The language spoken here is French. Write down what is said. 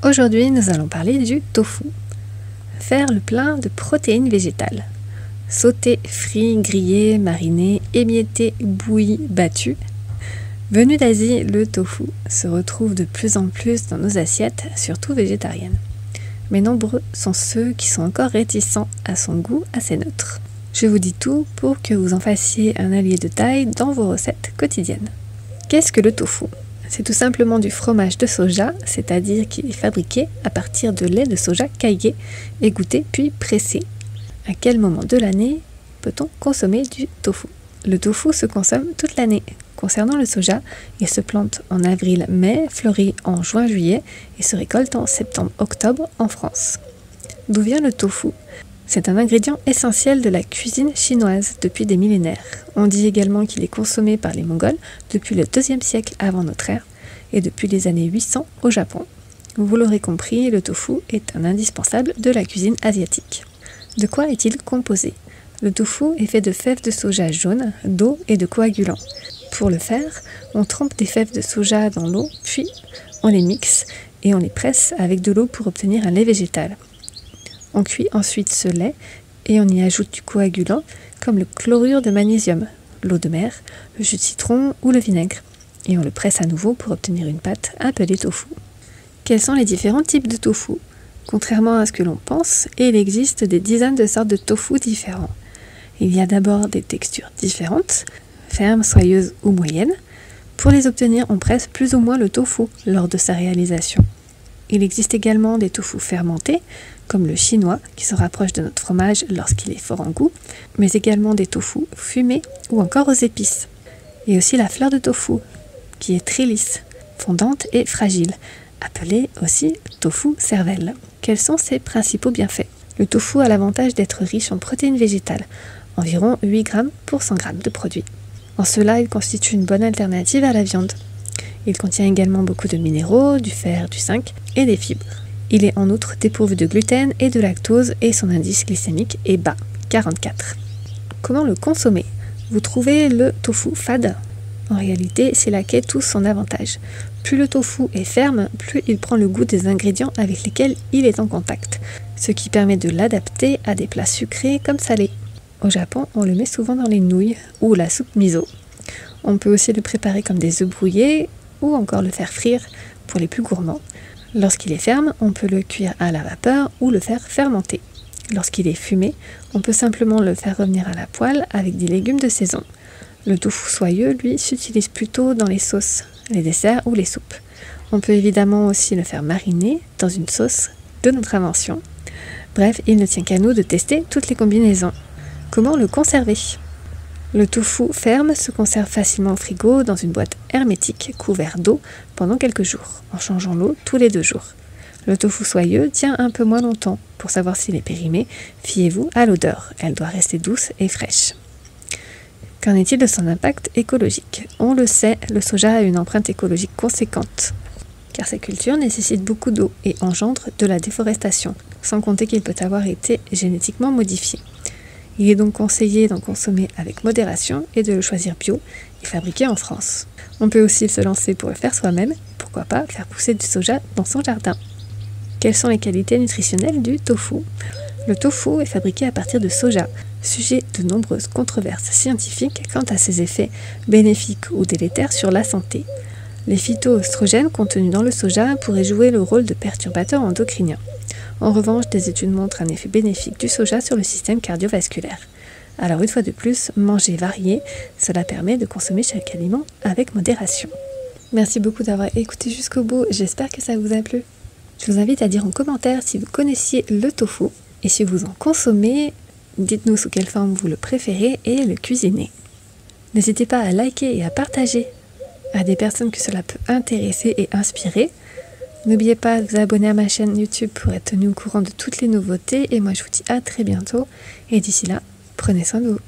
Aujourd'hui, nous allons parler du tofu. Faire le plein de protéines végétales. Sauté, frit, grillé, mariné, émietté, bouilli, battu. Venu d'Asie, le tofu se retrouve de plus en plus dans nos assiettes, surtout végétariennes. Mais nombreux sont ceux qui sont encore réticents à son goût assez neutre. Je vous dis tout pour que vous en fassiez un allié de taille dans vos recettes quotidiennes. Qu'est-ce que le tofu ? C'est tout simplement du fromage de soja, c'est-à-dire qu'il est fabriqué à partir de lait de soja caillé, égoutté puis pressé. À quel moment de l'année peut-on consommer du tofu ? Le tofu se consomme toute l'année. Concernant le soja, il se plante en avril-mai, fleurit en juin-juillet et se récolte en septembre-octobre en France. D'où vient le tofu ? C'est un ingrédient essentiel de la cuisine chinoise depuis des millénaires. On dit également qu'il est consommé par les Mongols depuis le IIe siècle avant notre ère et depuis les années 800 au Japon. Vous l'aurez compris, le tofu est un indispensable de la cuisine asiatique. De quoi est-il composé ? Le tofu est fait de fèves de soja jaune, d'eau et de coagulants. Pour le faire, on trempe des fèves de soja dans l'eau, puis on les mixe et on les presse avec de l'eau pour obtenir un lait végétal. On cuit ensuite ce lait et on y ajoute du coagulant comme le chlorure de magnésium, l'eau de mer, le jus de citron ou le vinaigre. Et on le presse à nouveau pour obtenir une pâte appelée tofu. Quels sont les différents types de tofu ? Contrairement à ce que l'on pense, il existe des dizaines de sortes de tofu différents. Il y a d'abord des textures différentes, fermes, soyeuses ou moyennes. Pour les obtenir, on presse plus ou moins le tofu lors de sa réalisation. Il existe également des tofu fermentés, comme le chinois, qui se rapproche de notre fromage lorsqu'il est fort en goût, mais également des tofu fumés ou encore aux épices. Et aussi la fleur de tofu, qui est très lisse, fondante et fragile, appelée aussi tofu cervelle. Quels sont ses principaux bienfaits ? Le tofu a l'avantage d'être riche en protéines végétales, environ 8 grammes pour 100 grammes de produit. En cela, il constitue une bonne alternative à la viande. Il contient également beaucoup de minéraux, du fer, du zinc et des fibres. Il est en outre dépourvu de gluten et de lactose et son indice glycémique est bas, 44. Comment le consommer ? Vous trouvez le tofu fade ? En réalité, c'est là qu'est tout son avantage. Plus le tofu est ferme, plus il prend le goût des ingrédients avec lesquels il est en contact, ce qui permet de l'adapter à des plats sucrés comme salés. Au Japon, on le met souvent dans les nouilles ou la soupe miso. On peut aussi le préparer comme des œufs brouillés ou encore le faire frire pour les plus gourmands. Lorsqu'il est ferme, on peut le cuire à la vapeur ou le faire fermenter. Lorsqu'il est fumé, on peut simplement le faire revenir à la poêle avec des légumes de saison. Le tofu soyeux, lui, s'utilise plutôt dans les sauces, les desserts ou les soupes. On peut évidemment aussi le faire mariner dans une sauce de notre invention. Bref, il ne tient qu'à nous de tester toutes les combinaisons. Comment le conserver ? Le tofu ferme se conserve facilement au frigo dans une boîte hermétique couverte d'eau pendant quelques jours, en changeant l'eau tous les 2 jours. Le tofu soyeux tient un peu moins longtemps. Pour savoir s'il est périmé, fiez-vous à l'odeur. Elle doit rester douce et fraîche. Qu'en est-il de son impact écologique ? On le sait, le soja a une empreinte écologique conséquente, car sa culture nécessite beaucoup d'eau et engendre de la déforestation, sans compter qu'il peut avoir été génétiquement modifié. Il est donc conseillé d'en consommer avec modération et de le choisir bio et fabriqué en France. On peut aussi se lancer pour le faire soi-même, pourquoi pas faire pousser du soja dans son jardin. Quelles sont les qualités nutritionnelles du tofu ? Le tofu est fabriqué à partir de soja, sujet de nombreuses controverses scientifiques quant à ses effets bénéfiques ou délétères sur la santé. Les phytoœstrogènes contenus dans le soja pourraient jouer le rôle de perturbateurs endocriniens. En revanche, des études montrent un effet bénéfique du soja sur le système cardiovasculaire. Alors une fois de plus, manger varié, cela permet de consommer chaque aliment avec modération. Merci beaucoup d'avoir écouté jusqu'au bout, j'espère que ça vous a plu. Je vous invite à dire en commentaire si vous connaissiez le tofu et si vous en consommez, dites-nous sous quelle forme vous le préférez et le cuisinez. N'hésitez pas à liker et à partager à des personnes que cela peut intéresser et inspirer. N'oubliez pas de vous abonner à ma chaîne YouTube pour être tenu au courant de toutes les nouveautés et moi je vous dis à très bientôt et d'ici là, prenez soin de vous.